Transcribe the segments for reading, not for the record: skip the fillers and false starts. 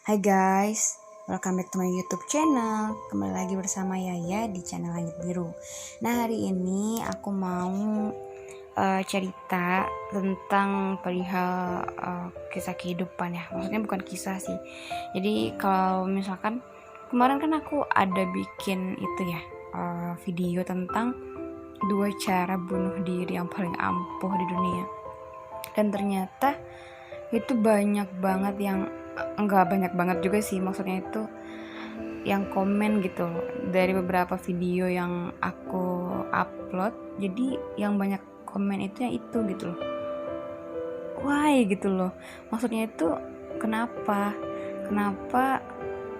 Hai guys, welcome back to my YouTube channel. Kembali lagi bersama Yaya di channel Langit Biru. Nah, hari ini aku mau cerita tentang perihal kisah kehidupan ya. Maksudnya bukan kisah sih. Jadi kalau misalkan kemarin kan aku ada bikin itu ya, video tentang 2 cara bunuh diri yang paling ampuh di dunia. Dan ternyata itu banyak banget yang enggak banyak banget juga sih, maksudnya itu yang komen gitu dari beberapa video yang aku upload. Jadi yang banyak komen itu yang itu gitu loh, why gitu loh, maksudnya itu kenapa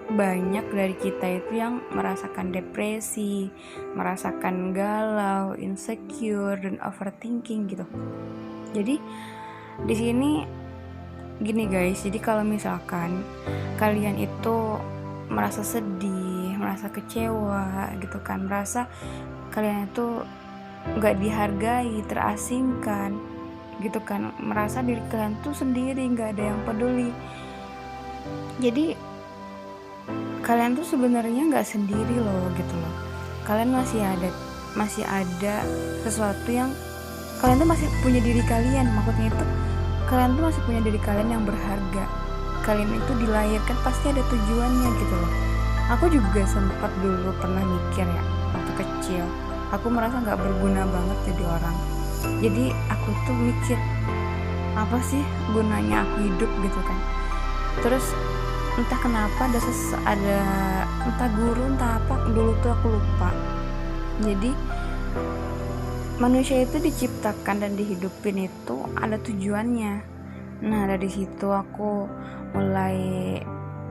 banyak dari kita itu yang merasakan depresi, merasakan galau, insecure, dan overthinking gitu. Jadi di sini gini guys, jadi kalau misalkan kalian itu merasa sedih, merasa kecewa gitu kan, merasa kalian itu nggak dihargai, terasingkan gitu kan, merasa diri kalian tuh sendiri, nggak ada yang peduli. Jadi kalian tuh sebenarnya nggak sendiri loh gitu loh. Kalian masih ada sesuatu yang kalian tuh masih punya diri kalian, maksudnya itu kalian tuh masih punya diri kalian yang berharga. Kalian itu dilahirkan pasti ada tujuannya gitu loh. Aku juga sempat dulu pernah mikir ya, waktu kecil aku merasa gak berguna banget jadi orang. Jadi aku tuh mikir, apa sih gunanya aku hidup gitu kan. Terus entah kenapa ada entah guru entah apa dulu tuh aku lupa. Jadi manusia itu diciptakan dan dihidupin itu ada tujuannya. Nah, dari situ aku mulai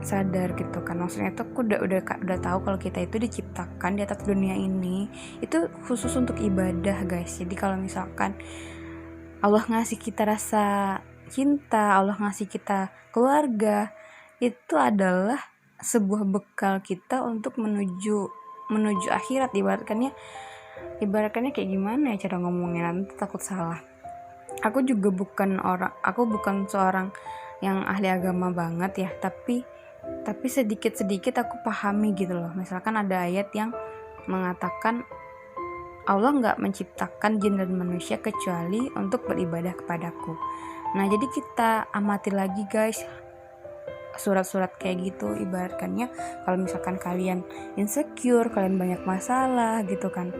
sadar gitu kan, maksudnya itu aku udah tahu kalau kita itu diciptakan di atas dunia ini itu khusus untuk ibadah guys. Jadi kalau misalkan Allah ngasih kita rasa cinta, Allah ngasih kita keluarga, itu adalah sebuah bekal kita untuk menuju akhirat. Ibaratkannya kayak gimana ya cara ngomongnya, nanti takut salah. Aku bukan seorang yang ahli agama banget ya, tapi sedikit aku pahami gitu loh. Misalkan ada ayat yang mengatakan Allah nggak menciptakan jin dan manusia kecuali untuk beribadah kepadaku. Nah, jadi kita amati lagi guys surat-surat kayak gitu. Ibaratkannya kalau misalkan kalian insecure, kalian banyak masalah gitu kan,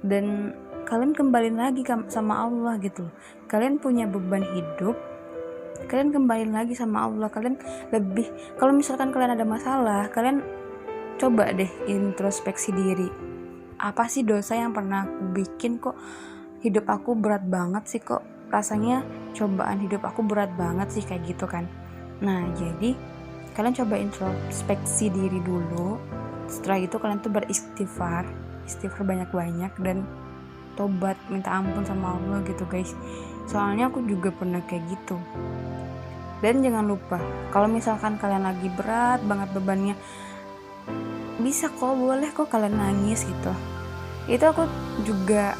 dan kalian kembaliin lagi sama Allah gitu. Kalian punya beban hidup, kalian kembaliin lagi sama Allah. Kalian lebih, kalau misalkan kalian ada masalah, kalian coba deh introspeksi diri. Apa sih dosa yang pernah aku bikin, kok hidup aku berat banget sih, kok rasanya cobaan hidup aku berat banget sih, kayak gitu kan. Nah, jadi kalian coba introspeksi diri dulu. Setelah itu kalian tuh beristighfar banyak-banyak dan tobat, minta ampun sama Allah gitu guys. Soalnya aku juga pernah kayak gitu. Dan jangan lupa, kalau misalkan kalian lagi berat banget bebannya, bisa kok, boleh kok kalian nangis gitu. Itu aku juga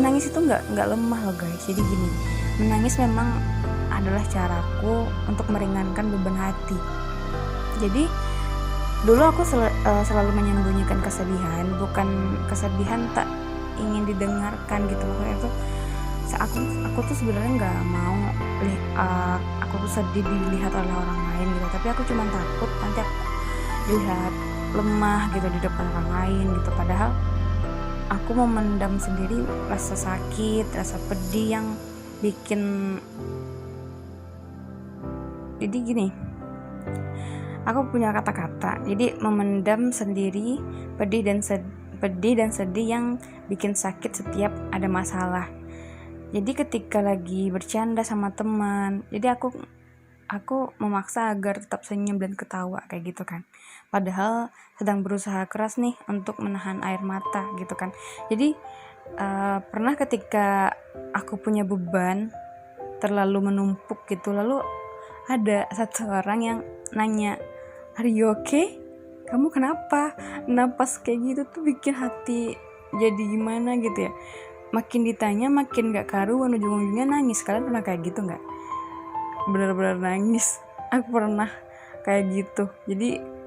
nangis itu nggak lemah loh guys. Jadi gini, menangis memang adalah caraku untuk meringankan beban hati. Jadi dulu aku selalu menyembunyikan kesedihan, bukan kesedihan tak ingin didengarkan gitu. Maksudnya itu aku tuh sebenarnya nggak mau aku tuh sedih dilihat oleh orang lain gitu, tapi aku cuma takut nanti aku dilihat lemah gitu di depan orang lain gitu. Padahal aku memendam sendiri rasa sakit, rasa pedih yang bikin. Jadi gini, aku punya kata-kata, jadi memendam sendiri pedih dan sedih yang bikin sakit setiap ada masalah. Jadi ketika lagi bercanda sama teman, jadi aku memaksa agar tetap senyum dan ketawa kayak gitu kan, padahal sedang berusaha keras nih untuk menahan air mata gitu kan. Jadi pernah ketika aku punya beban terlalu menumpuk gitu, lalu ada satu orang yang nanya, "Are you okay? Kamu kenapa?" Napas kayak gitu tuh bikin hati jadi gimana gitu ya. Makin ditanya makin gak karuan, ujung-ujungnya nangis. Kalian pernah kayak gitu gak? Benar-benar nangis. aku pernah kayak gitu. Jadi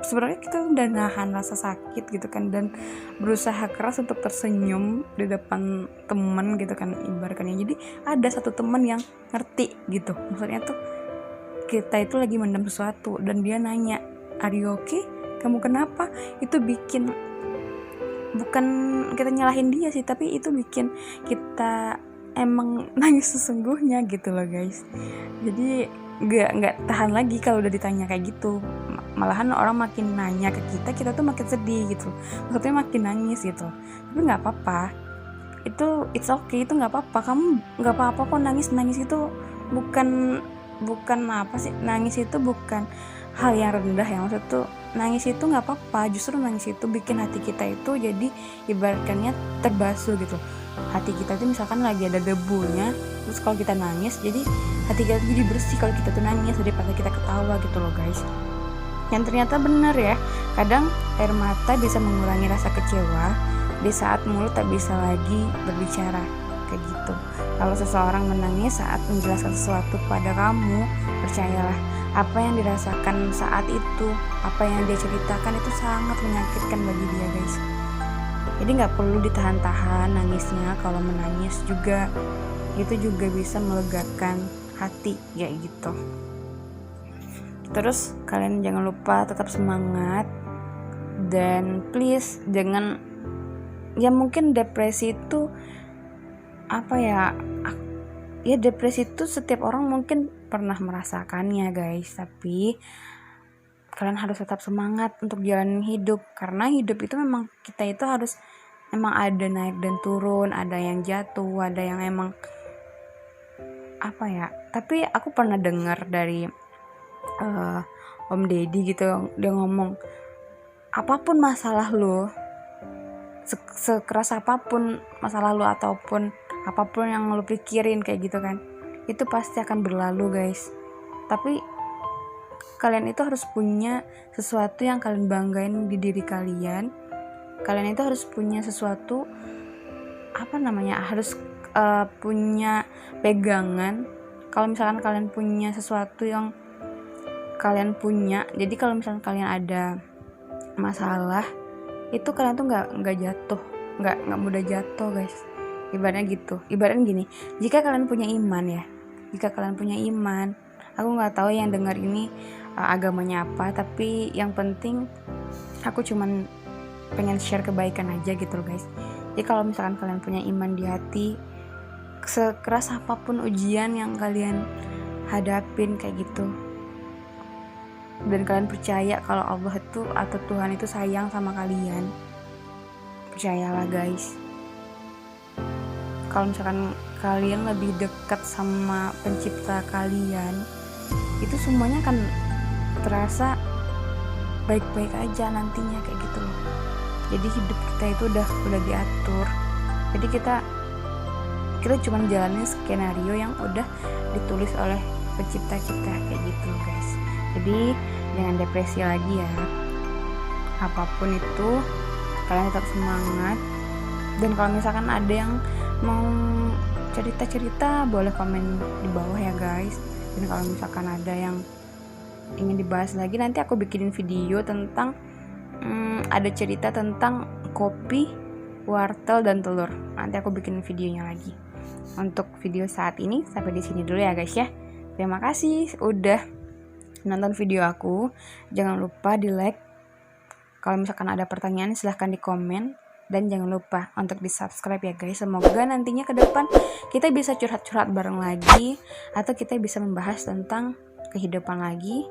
sebenarnya kita udah nahan rasa sakit gitu kan, dan berusaha keras untuk tersenyum di depan temen gitu kan ibaratnya. Jadi ada satu temen yang ngerti gitu, maksudnya tuh kita itu lagi mendam sesuatu dan dia nanya, "Are you okay? Kamu kenapa?" Itu bikin, bukan kita nyalahin dia sih, tapi itu bikin kita emang nangis sesungguhnya gitu loh guys. Jadi nggak tahan lagi kalau udah ditanya kayak gitu. Malahan orang makin nanya ke kita tuh makin sedih gitu, maksudnya makin nangis gitu. Tapi nggak apa-apa, itu it's okay, itu nggak apa-apa. Kamu nggak apa-apa kok nangis. Itu bukan apa sih, nangis itu bukan hal yang rendah ya. Maksud tuh nangis itu nggak apa-apa, justru nangis itu bikin hati kita itu jadi ibaratkannya terbasuh gitu. Hati kita tuh misalkan lagi ada debunya, terus kalau kita nangis jadi hati kita tuh jadi bersih kalau kita tuh nangis daripada kita ketawa gitu loh guys. Yang ternyata benar ya, kadang air mata bisa mengurangi rasa kecewa di saat mulut tak bisa lagi berbicara, kayak gitu. Kalau seseorang menangis saat menjelaskan sesuatu pada kamu, percayalah, apa yang dirasakan saat itu, apa yang dia ceritakan itu sangat menyakitkan bagi dia guys. Jadi gak perlu ditahan-tahan nangisnya. Kalau menangis juga, itu juga bisa melegakan hati kayak gitu. Terus kalian jangan lupa tetap semangat, dan please jangan, ya mungkin depresi itu apa ya depresi itu setiap orang mungkin pernah merasakannya guys, tapi kalian harus tetap semangat untuk jalanin hidup, karena hidup itu memang kita itu harus, emang ada naik dan turun, ada yang jatuh, ada yang emang apa ya. Tapi aku pernah dengar dari Om Deddy gitu, dia ngomong, apapun masalah lo, sekeras apapun masalah lo ataupun apapun yang lo pikirin kayak gitu kan, itu pasti akan berlalu guys. Tapi kalian itu harus punya sesuatu yang kalian banggain di diri kalian. Kalian itu harus punya sesuatu harus punya pegangan. Kalau misalkan kalian punya sesuatu yang kalian punya, jadi kalau misalkan kalian ada masalah, itu kalian tuh nggak jatuh, nggak mudah jatuh guys. Ibaratnya gitu, ibaratnya gini, jika kalian punya iman, aku nggak tahu yang dengar ini agamanya apa, tapi yang penting aku cuman pengen share kebaikan aja gitu loh guys. Jadi kalau misalkan kalian punya iman di hati, sekeras apapun ujian yang kalian hadapin kayak gitu, dan kalian percaya kalau Allah itu atau Tuhan itu sayang sama kalian, percayalah guys. Kalau misalkan kalian lebih dekat sama pencipta kalian, itu semuanya akan terasa baik-baik aja nantinya kayak gitu loh. Jadi hidup kita itu udah diatur. Jadi kita cuma jalanin skenario yang udah ditulis oleh pencipta kita kayak gitu guys. Jadi jangan depresi lagi ya. Apapun itu kalian tetap semangat. Dan kalau misalkan ada yang mau cerita-cerita, boleh komen di bawah ya guys. Dan kalau misalkan ada yang ingin dibahas lagi, nanti aku bikinin video tentang ada cerita tentang kopi, wortel dan telur. Nanti aku bikin videonya lagi. Untuk video saat ini sampai di sini dulu ya guys ya. Terima kasih udah nonton video aku. Jangan lupa di like. Kalau misalkan ada pertanyaan silahkan di komen, dan jangan lupa untuk di subscribe ya guys. Semoga nantinya ke depan kita bisa curhat-curhat bareng lagi, atau kita bisa membahas tentang kehidupan lagi,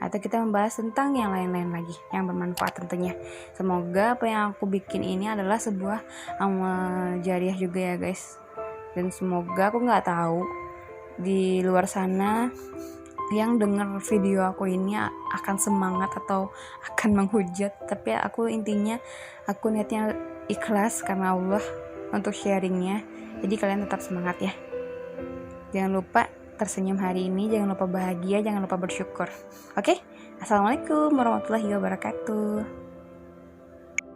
atau kita membahas tentang yang lain-lain lagi yang bermanfaat tentunya. Semoga apa yang aku bikin ini adalah sebuah amal jariah juga ya guys. Dan semoga, aku nggak tahu di luar sana yang dengar video aku ini akan semangat atau akan menghujat, tapi aku intinya aku niatnya ikhlas karena Allah untuk sharingnya. Jadi kalian tetap semangat ya. Jangan lupa tersenyum hari ini, jangan lupa bahagia, jangan lupa bersyukur. Oke? Assalamualaikum warahmatullahi wabarakatuh.